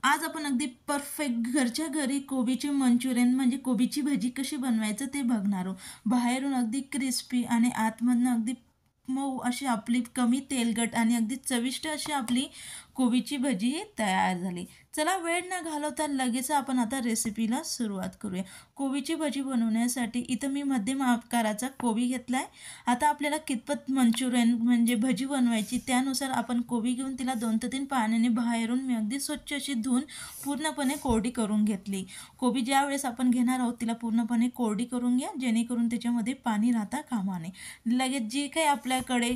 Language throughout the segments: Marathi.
आज आपण अगदी परफेक्ट घरच्या घरी कोबीचे मंचुरियन म्हणजे कोबीची भजी कशी बनवायचं ते बघणार आहोत. बाहेरून अगदी क्रिस्पी आणि आतमधनं अगदी मऊ अशी आपली कमी तेलकट आणि अगदी चविष्ट अशी आपली कोबीची भजी तयार झाली. चला वेळ न घालवता लगेच आपण आता रेसिपीला सुरुवात करूया. कोबीची भजी बनवण्यासाठी इथं मी मध्यम आकाराचा कोबी घेतला आहे. आता आपल्याला कितपत मंचुरियन म्हणजे भजी बनवायची त्यानुसार आपण कोबी घेऊन तिला 2 ते 3 पाण्याने बाहेरून मी अगदी स्वच्छ अशी धुवून पूर्णपणे कोरडी करून घेतली. कोबी ज्यावेळेस आपण घेणार आहोत तिला पूर्णपणे कोरडी करून घ्या, जेणेकरून त्याच्यामध्ये पाणी राहता कामा नये. लगेच जी काही आपल्याकडे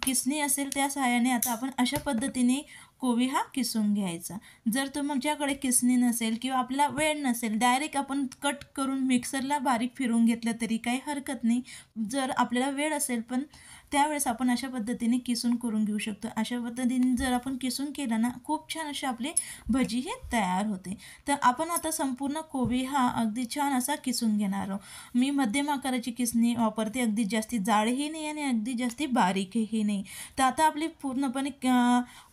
किसणी असेल त्या सहाय्याने आता आपण अशा पद्धतीने कोबी हा किसून घ्यायचा. जर तुमच्याकडे किसणी नसेल किंवा आपल्याला वेळ नसेल, डायरेक्ट आपण कट करून मिक्सरला बारीक फिरवून घेतलं तरी काही हरकत नाही. जर आपल्याला वेळ असेल पण त्यावेळेस आपण अशा पद्धतीने किसून करून घेऊ शकतो. अशा पद्धतीने जर आपण किसून केलं ना, खूप छान अशी आपली भजी हे तयार होते. तर आपण आता संपूर्ण कोबी हा अगदी छान असा किसून घेणार आहोत. मी मध्यम आकाराची किसणी वापरते, अगदी जास्ती जाडही नाही आणि अगदी जास्ती बारीकही नाही. तर आता आपली पूर्णपणे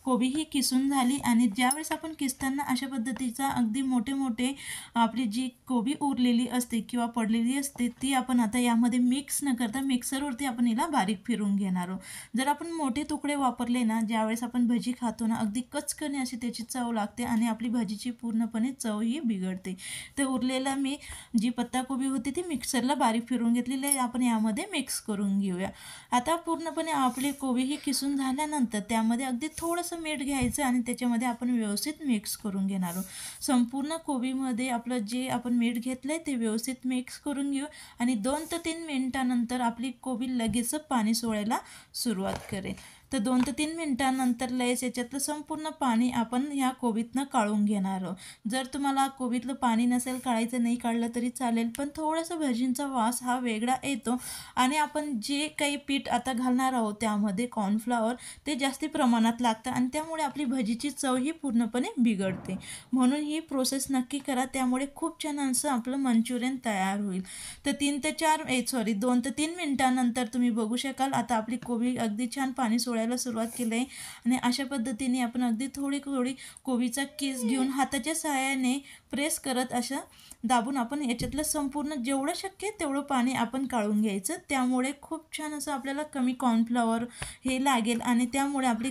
कोबी ही किसून झाली आणि ज्यावेळेस आपण किसताना अशा पद्धतीचा अगदी मोठे मोठे आपली जी कोबी उरलेली असते किंवा पडलेली असते ती आपण आता यामध्ये मिक्स न करता मिक्सरवरती आपण हिला बारीक फिरवून घेणार आहोत. जर आपण मोठे तुकडे वापरले ना, ज्यावेळेस आपण भजी खातो ना, अगदी कचकने अशी त्याची चव लागते आणि आपली भजीची पूर्णपणे चव ही बिघडते. तर उरलेला मी जी पत्ताकोबी होती ती मिक्सरला बारीक फिरवून घेतलेली आहे, आपण यामध्ये मिक्स करून घेऊया. आता पूर्णपणे आपली कोबी ही किसून झाल्यानंतर त्यामध्ये अगदी थोडंसं मीठ घ्यायचं आणि त्याच्यामध्ये आपण व्यवस्थित मिक्स करून घेणार आहोत. संपूर्ण कोबीमध्ये आपलं जे आपण मीठ घेतलं आहे ते व्यवस्थित मिक्स करून घेऊ आणि 2 ते 3 मिनिटानंतर आपली कोबी लगेच पाणी सोडायला सुरुवात करेल. तर 2 ते 3 मिनिटानंतर लगेच याच्यातलं संपूर्ण पाणी आपण ह्या कोबीतनं काढून घेणार आहोत. जर तुम्हाला कोबीतलं पाणी नसेल काढायचं, नाही काढलं तरी चालेल, पण थोडंसं भजींचा वास हा वेगळा येतो आणि आपण जे काही पीठ आता घालणार आहोत त्यामध्ये कॉर्नफ्लॉवर ते जास्ती प्रमाणात लागतं आणि त्यामुळे आपली भजीची चव ही पूर्णपणे बिघडते. म्हणून ही प्रोसेस नक्की करा, त्यामुळे खूप छान असं आपलं मंचुरियन तयार होईल. तर 2 ते 3 मिनिटानंतर तुम्ही बघू शकाल आता आपली कोबी अगदी छान पाणी सोडायला सुरुवात केली आहे आणि अशा पद्धतीने आपण अगदी थोडी थोडी कोबीचा किस घेऊन हाताच्या सहाय्याने प्रेस करत अशा दाबून आपण याच्यातलं संपूर्ण जेवढं शक्य आहे तेवढं पाणी आपण काढून घ्यायचं. त्यामुळे खूप छान असं आपल्याला कमी कॉर्नफ्लॉवर हे लागेल आणि त्यामुळे आपली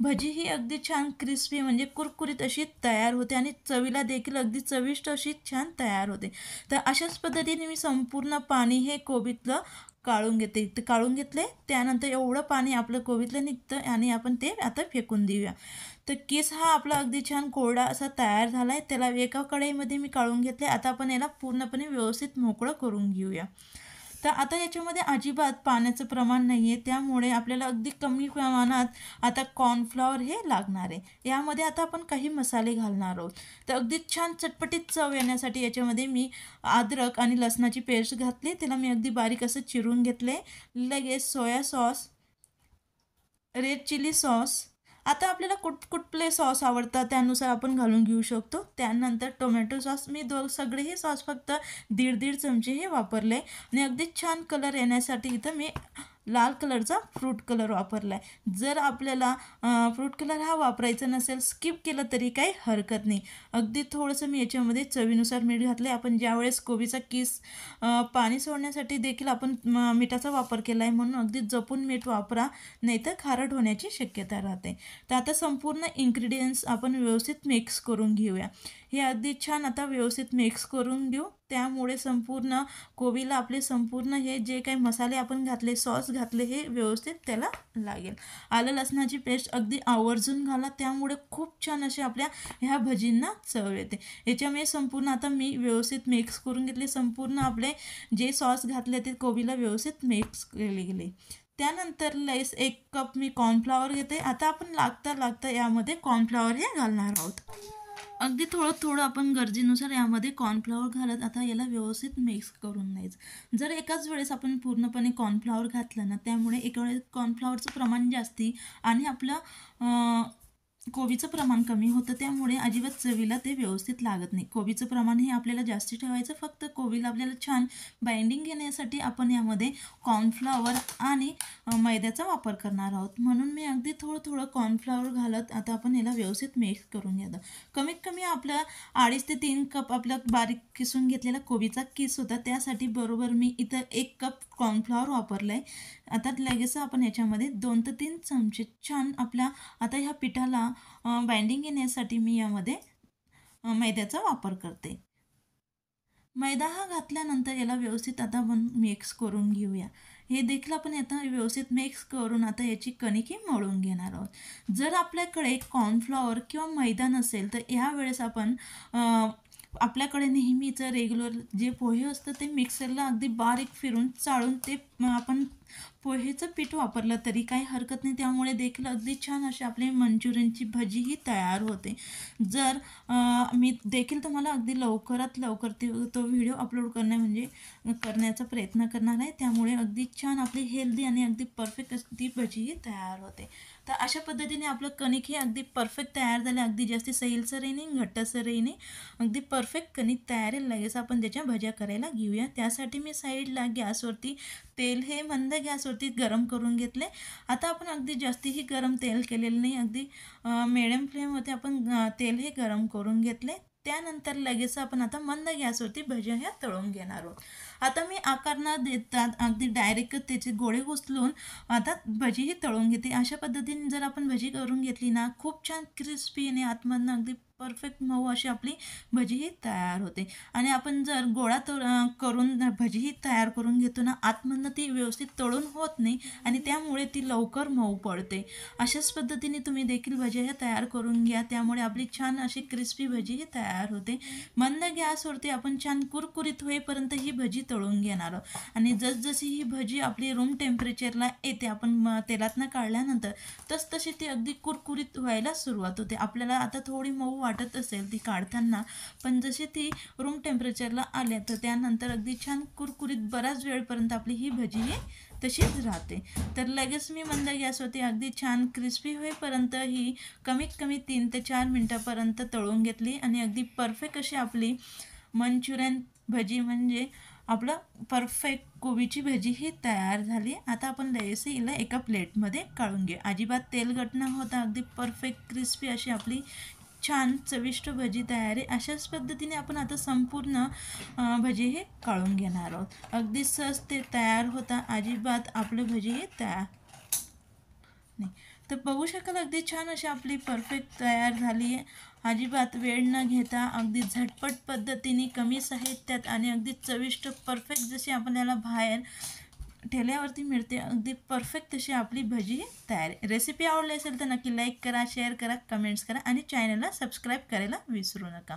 भजी ही अगदी छान क्रिस्पी म्हणजे कुरकुरीत अशी तयार होते आणि चवीला देखील अगदी चविष्ट अशी छान तयार होते. तर अशाच पद्धतीने मी संपूर्ण पाणी हे कोबीतलं काढून घेते. ते काढून घेतले त्यानंतर एवढं पाणी आपलं कोबीतलं निघतं आणि आपण ते आता फेकून देऊया. तर किस हा आपला अगदी छान कोरडा असा तयार झाला आहे. त्याला एका कढईमध्ये मी काढून घेतले. आता आपण याला पूर्णपणे व्यवस्थित मोकळं करून घेऊया. तर आता याच्यामध्ये अजिबात पाण्याचं प्रमाण नाही आहे, त्यामुळे आपल्याला अगदी कमी प्रमाणात आता कॉर्नफ्लॉवर हे लागणार आहे. यामध्ये आता आपण काही मसाले घालणार आहोत. तर अगदी छान चटपटीत चव येण्यासाठी याच्यामध्ये मी अद्रक आणि लसणाची पेस्ट घातली, त्याला मी अगदी बारीक असं चिरून घेतले. लगेच soya sauce, red chilli sauce, आता आपल्याला कुठले सॉस आवडतात त्यानुसार आपण घालून घेऊ शकतो. त्यानंतर टोमॅटो सॉस मी सगळेही सॉस फक्त 1.5 चमचे हे वापरले आणि अगदी छान कलर येण्यासाठी इथं मी लाल कलरचा फ्रूट कलर वापरला आहे. जर आपल्याला फ्रूट कलर हा वापरायचा नसेल, स्किप केलं तरी काही हरकत नाही. अगदी थोडंसं मी याच्यामध्ये चवीनुसार मीठ घातलं आहे. आपण ज्यावेळेस कोबीचा किस पाणी सोडण्यासाठी देखील आपण मिठाचा वापर केला आहे, म्हणून अगदी जपून मीठ वापरा, नाहीतर खारट होण्याची शक्यता राहते. तर आता संपूर्ण इन्ग्रेडियंट्स आपण व्यवस्थित मिक्स करून घेऊया. हे अगदी छान आता व्यवस्थित मिक्स करून घेऊ. त्यामुळे संपूर्ण कोबीला आपले संपूर्ण हे जे काही मसाले आपण घातले, सॉस घातले, हे व्यवस्थित त्याला लागेल. आलं लसणाची पेस्ट अगदी आवर्जून घाला, त्यामुळे खूप छान असे आपल्या ह्या भजींना चव येते. याच्यामुळे संपूर्ण आता मी व्यवस्थित मिक्स करून घेतले. संपूर्ण आपले जे सॉस घातले ते कोबीला व्यवस्थित मिक्स केले गेले. त्यानंतर लेस 1 कप मी कॉर्नफ्लॉवर घेते. आता आपण लागता यामध्ये कॉर्नफ्लॉवर हे घालणार आहोत. अगदी थोडं थोडं आपण गरजेनुसार यामध्ये कॉर्नफ्लॉवर घालत आता याला व्यवस्थित मिक्स करून घ्यायचं. जर एकाच वेळेस आपण पूर्णपणे कॉर्नफ्लॉवर घातलं ना, त्यामुळे एका वेळेस कॉर्नफ्लॉवरचं प्रमाण जास्ती आणि आपलं कोबीचं प्रमाण कमी होतं, त्यामुळे अजिबात चवीला ते व्यवस्थित लागत नाही. कोबीचं प्रमाण हे आपल्याला जास्ती ठेवायचं. फक्त कोबीला आपल्याला छान बाइंडिंग घेण्यासाठी आपण यामध्ये कॉर्नफ्लॉवर आणि मैद्याचा वापर करणार आहोत. म्हणून मी अगदी थोडं कॉर्नफ्लॉवर घालत आता आपण याला व्यवस्थित मिक्स करून घ्यायचं. कमीत कमी आपल्या 2.5 ते 3 कप आपला बारीक किसून घेतलेला कोबीचा किस होता, त्यासाठी बरोबर मी इथं 1 कप कॉर्नफ्लॉवर वापरलं आहे. आता लगेच आपण याच्यामध्ये 2 ते 3 चमचे छान आपल्या आता ह्या पिठाला बाइंडिंग येण्यासाठी मी यामध्ये मैद्याचा वापर करते. मैदा हा घातल्यानंतर याला व्यवस्थित आता आपण मिक्स करून घेऊया. हे देखील आपण आता व्यवस्थित मिक्स करून आता याची कणिकी मळून घेणार आहोत. जर आपल्याकडे कॉर्नफ्लॉवर किंवा मैदा नसेल तर यावेळेस आपण आपल्याकडे नेहमीचं रेग्युलर जे पोहे असतं ते मिक्सरला अगदी बारीक फिरून चाळून ते आपण पोहेचं पीठ वापरलं तरी काही हरकत नाही. त्यामुळे देखील अगदी छान अशी आपली मंचुरियनची भजीही तयार होते. जर मी देखील तुम्हाला अगदी लवकरात लवकर तो व्हिडिओ अपलोड करण्याचा प्रयत्न करणार आहे. त्यामुळे अगदी छान आपली हेल्दी आणि अगदी परफेक्ट ती भजीही तयार होते. तर अशा पद्धतीने आपलं कणिक हे अगदी परफेक्ट तयार झालं. अगदी जास्त सैलसरही नाही, घट्टसरही नाही, अगदी परफेक्ट कणिक तयार आहे. लगेच आपण त्याच्या भज्या करायला घेऊया. त्यासाठी मी साईडला गॅसवरती तेल हे मंद गॅसवरती गरम करून घेतले. आता आपण अगदी जास्तीही गरम तेल केलेलं नाही, अगदी मिडियम फ्लेमवरती आपण तेल हे गरम करून घेतले. त्यानंतर लगेच आपण आता मंद गॅसवरती भज्या ह्या तळून घेणार आहोत. आता मी आकार न देता अगदी डायरेक्ट त्याचे गोळे उचलून आता भजी ही तळून घेते. अशा पद्धतीने जर आपण भजी करून घेतली ना, खूप छान क्रिस्पी आणि आतमधनं अगदी परफेक्ट मऊ अशी आपली भजी ही तयार होते. आणि आपण जर गोळा करून भजी ही तयार करून घेतो ना, आतमधनं ती व्यवस्थित तळून होत नाही आणि त्यामुळे ती लवकर मऊ पडते. अशाच पद्धतीने तुम्ही देखील भजी ह्या तयार करून घ्या. त्यामुळे आपली छान अशी क्रिस्पी भजी ही तयार होते. मंद गॅसवरती आपण छान कुरकुरीत होईपर्यंत ही भजी तळून घेणार आहोत. आणि जसजशी ही भजी आपली रूम टेम्परेचरला येते, आपण तेलातनं काढल्यानंतर तसतशी ती अगदी कुरकुरीत व्हायला सुरुवात होते. आपल्याला आता थोडी मऊ वाटत असेल ती काढताना, पण जशी ती रूम टेम्परेचरला आल्या तर त्यानंतर अगदी छान कुरकुरीत बराच वेळपर्यंत आपली ही भजी ही तशीच राहते. तर लगेच मी मंद गॅसवरती अगदी छान क्रिस्पी होईपर्यंत ही कमीत कमी 3 ते 4 मिनटापर्यंत तळून घेतली आणि अगदी परफेक्ट अशी आपली मंचुरियन भजी म्हणजे आपलं परफेक्ट कोबीची भजी ही तयार झाली. आता आपण लगेच हिला एका प्लेटमध्ये काढून घेऊ. अजिबात तेलकट न होता अगदी परफेक्ट क्रिस्पी अशी आपली छान चविष्ट भजी तयार आहे. अशाच पद्धतीने आपण आता संपूर्ण भजी हे काढून घेणार आहोत. अगदी सहज ते तयार होता. अजिबात आपलं भजी हे तयार नाही. तर बघू शकाल अगदी छान अशी आपली परफेक्ट तयार झाली आहे. अजिबात वेळ न घेता अगदी झटपट पद्धतीने कमी साहित्यात आणि अगदी चविष्ट परफेक्ट जशी आपल्याला बाहेर ठेल्यावरती मिळते अगदी परफेक्ट अशी आपली भजी तयार आहे. रेसिपी आवडली असेल तर नक्की लाईक करा, शेअर करा, कमेंट्स करा आणि चॅनलला सबस्क्राईब करायला विसरू नका.